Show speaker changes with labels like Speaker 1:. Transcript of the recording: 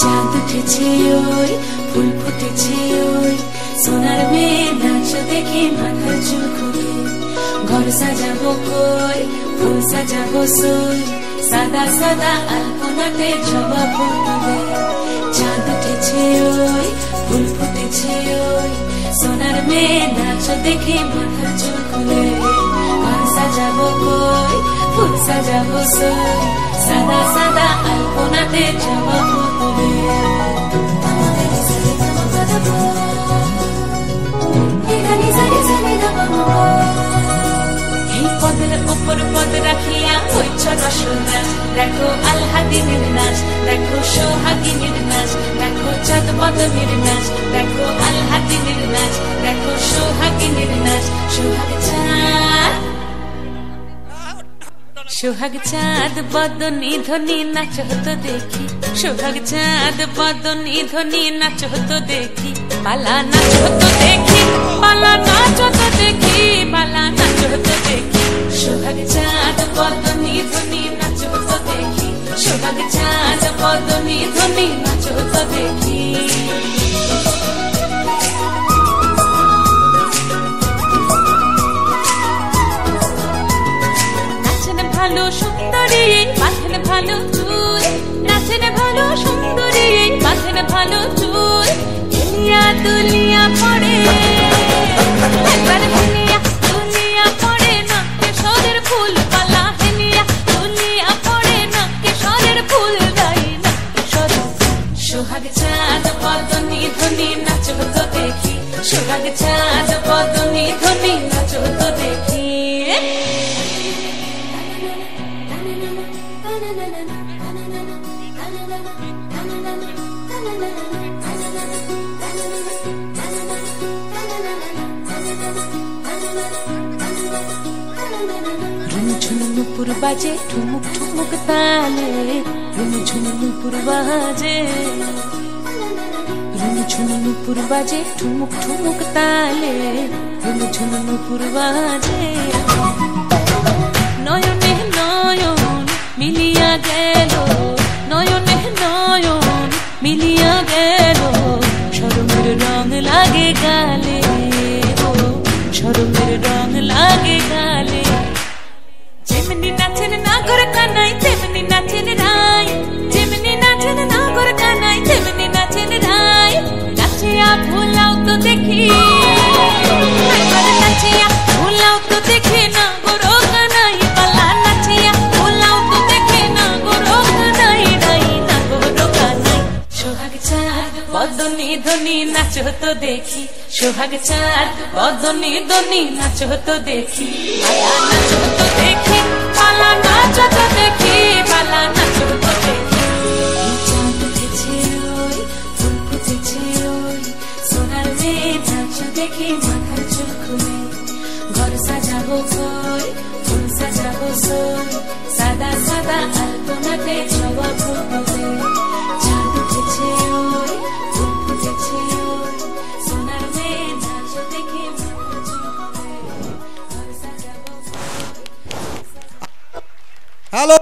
Speaker 1: চাঁদ উঠেছে ওই ফুল ফুটেছে ওই সোনার মেয়ে নাচ দেখে মাথার চুল খুলে ঘর সাজাবো কই ফুল সাজাবো সই সাদা সাদা আলপনাতে জবা ফুল তুলে চাঁদ উঠেছে ওই ফুল ফুটেছে ওই সোনার মেয়ে নাচ দেখে মাথার চুল খুলে ঘর সাজাবো কই ফুল সাজাবো সই সাদা সাদা আলপনাতে জবা ফুল তুলে এই পদের উপর পদ রাখিয়া হইছ রসনাচ দেখো আলহাদিনের নাচ দেখো সোহাগিনীর নাচ দেখো চাঁদ পদমীর নাচ দেখো আলহাদিনের নাচ দেখো সোহাগিনীর নাচ সোহাগ চাঁদ বদনী ধ্বনি নাচ হতো দেখি সোহাগ চাঁদ বদনী ধ্বনি নাচ হতো দেখি পালা নাচ হতো দেখি পালা নাচ হতো দেখি পালা নাচ হতো দেখি সোহাগ চাঁদ বদনী ধ্বনি নাচ হতো দেখি সোহাগ চাঁদ বদনী ধ্বনি নাচ হতো দেখি ভালো সুন্দরী মাথেন ভালো চুল নাচেন ভালো সুন্দরী মাথেন ভালো চুল দুনিয়া দুনিয়া পড়ে একবার দুনিয়া দুনিয়া পড়ে না কেশরের ফুল পালা হেনিয়া দুনিয়া পড়ে না কেশরের ফুল গাই না কেশর সোহাগ চাঁদ বদনী ধ্বনি নাচ হতো দেখি সোহাগ চাঁদ বদনী ধ্বনি নাচ হতো দেখি নুপুর বাজে ঠুমুক ঠুমুক তালে ঝুনু নুপুর বাজে ঝুনু নুপুর বাজে ঠুমুক ঠুমুক তালে ঝুনু নুপুর বাজে নয়নে নয়ন মিলিয়া গেল নয়নে নয়ন মিলিয়া গেল শরমের রং লাগে গালে ও শরমের রং লাগে গালে যেমনি নাচেন নাগর কানাই তেমনি নাচেন রাই যেমনি নাচেন নাগর কানাই তেমনি নাচেন রাই নাচিয়া ভুলাও তো দেখি একবার নাচিয়া ভুলাও তো দেখি না গরো কানাই পালা নাচিয়া ভুলাও তো দেখি না গরো কানাই রাই না গরো কানাই সোহাগ চাঁদ বদনী ধ্বনি নাচ হতো দেখি সোহাগ চাঁদ বদনী ধ্বনি নাচ হতো দেখি পালা নাচ হতো দেখি পালা নাচ হতো দেখি পালা নাচ হতো দেখি চাঁদ উঠেছে ওই ফুল ফুটেছে ওই সোনার মেয়ে নাচ দেখি মাথার চুল খুলে ঘর সাজাবো কই ফুল সাজাবো সই সাদা সাদা আলপনাতে জবা ফুল তুলে চাঁদ উঠেছে ওই ফুল ফুটেছে ওই সোনার মেয়ে নাচ দেখি মাথার চুল খুলে ঘর সাজাবো
Speaker 2: হ্যালো